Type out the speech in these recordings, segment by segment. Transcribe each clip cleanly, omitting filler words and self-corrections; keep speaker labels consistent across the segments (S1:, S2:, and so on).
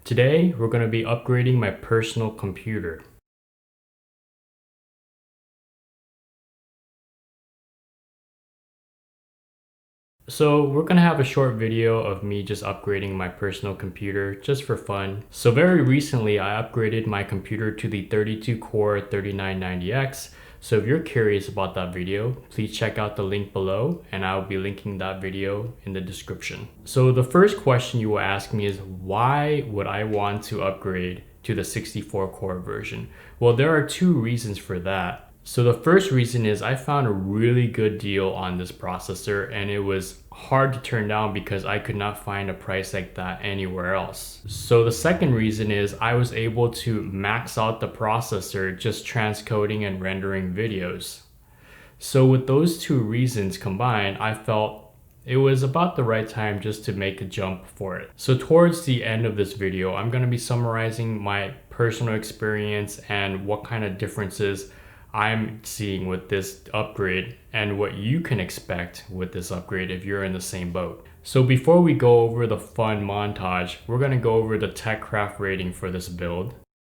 S1: Today, we're going to be upgrading my personal computer. So we're going to have a short video of me just upgrading my personal computer just for fun. So very recently, I upgraded my computer to the 32-core 3990X. So if you're curious about that video, please check out the link below and I'll be linking that video in the description. So the first question you will ask me is, why would I want to upgrade to the 64-core version? Well, there are two reasons for that. So the first reason is I found a really good deal on this processor and it was hard to turn down because I could not find a price like that anywhere else. So the second reason is I was able to max out the processor just transcoding and rendering videos. So with those two reasons combined, I felt it was about the right time just to make a jump for it. So towards the end of this video, I'm going to be summarizing my personal experience and what kind of differences I'm seeing with this upgrade and what you can expect with this upgrade if you're in the same boat. So before we go over the fun montage, we're going to go over the TechCraft rating for this build.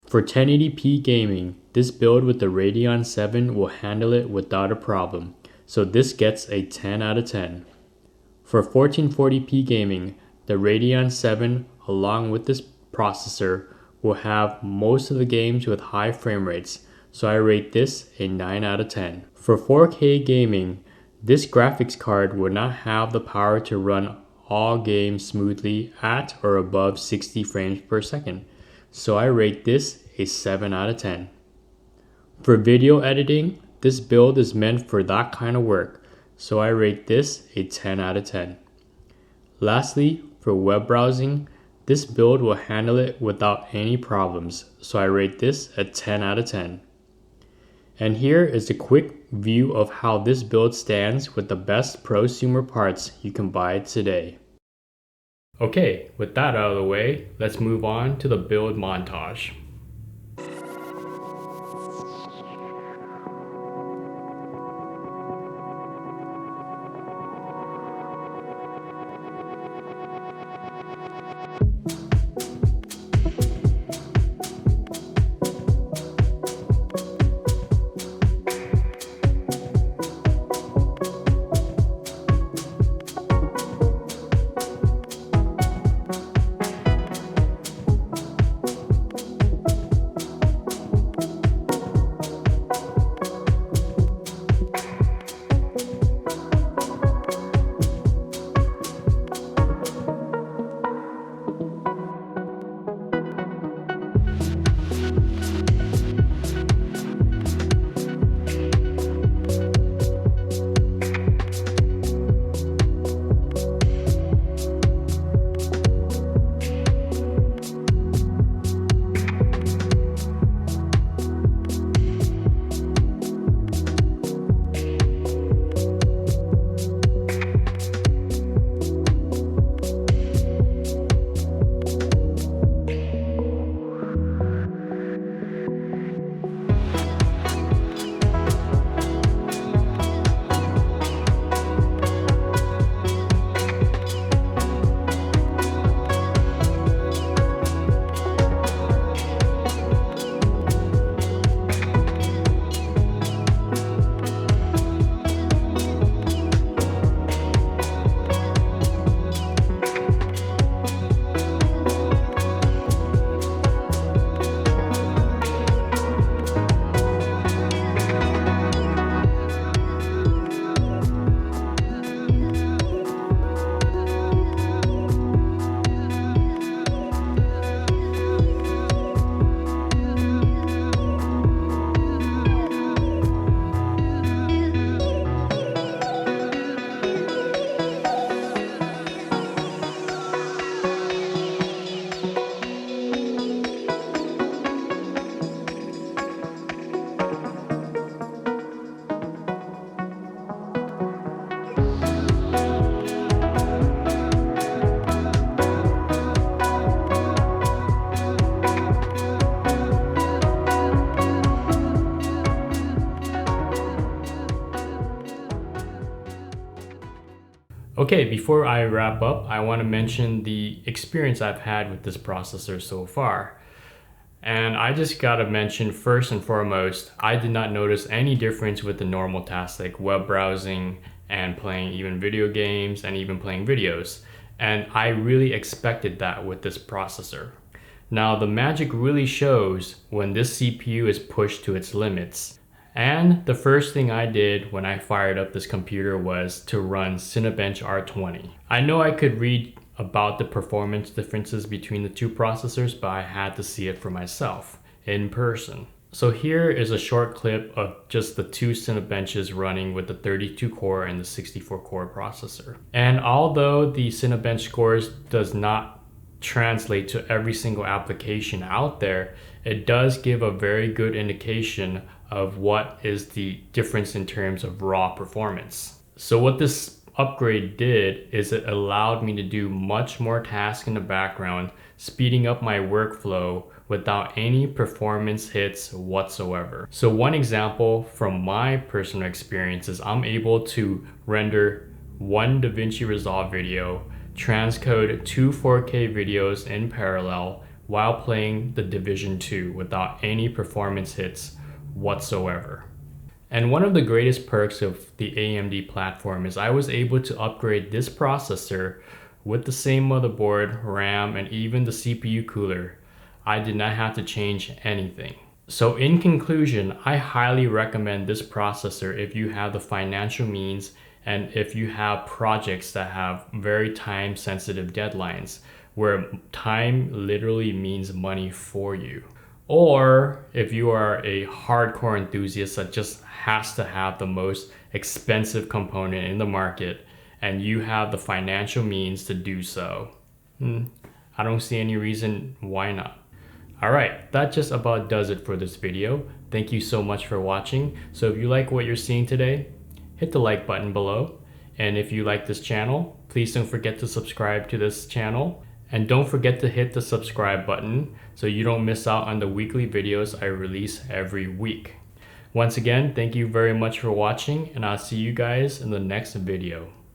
S1: For 1080p gaming, this build with the Radeon 7 will handle it without a problem. So this gets a 10 out of 10. For 1440p gaming, the Radeon 7 along with this processor will have most of the games with high frame rates. So I rate this a 9 out of 10. For 4K gaming, this graphics card will not have the power to run all games smoothly at or above 60 frames per second. So I rate this a 7 out of 10. For video editing, this build is meant for that kind of work. So I rate this a 10 out of 10. Lastly, for web browsing, this build will handle it without any problems. So I rate this a 10 out of 10. And here is a quick view of how this build stands with the best prosumer parts you can buy today. Okay, with that out of the way, let's move on to the build montage. Okay, before I wrap up, I want to mention the experience I've had with this processor so far. And I just gotta mention first and foremost, I did not notice any difference with the normal tasks like web browsing and playing even video games and even playing videos. And I really expected that with this processor. Now the magic really shows when this CPU is pushed to its limits. And the first thing I did when I fired up this computer was to run Cinebench R20. I know I could read about the performance differences between the two processors, but I had to see it for myself in person. So here is a short clip of just the two Cinebenches running with the 32 core and the 64 core processor. And although the Cinebench scores does not translate to every single application out there, it does give a very good indication of what is the difference in terms of raw performance. So what this upgrade did is it allowed me to do much more tasks in the background, speeding up my workflow without any performance hits whatsoever. So one example from my personal experience is I'm able to render one DaVinci Resolve video, transcode two 4K videos in parallel while playing the Division 2 without any performance hits whatsoever. And one of the greatest perks of the AMD platform is I was able to upgrade this processor with the same motherboard, RAM, and even the CPU cooler. I did not have to change anything. So in conclusion, I highly recommend this processor if you have the financial means and if you have projects that have very time sensitive deadlines where time literally means money for you. Or if you are a hardcore enthusiast that just has to have the most expensive component in the market and you have the financial means to do so, I don't see any reason why not. Alright, that just about does it for this video. Thank you so much for watching. So if you like what you're seeing today, hit the like button below. And if you like this channel, please don't forget to subscribe to this channel. And don't forget to hit the subscribe button so you don't miss out on the weekly videos I release every week. Once again, thank you very much for watching, and I'll see you guys in the next video.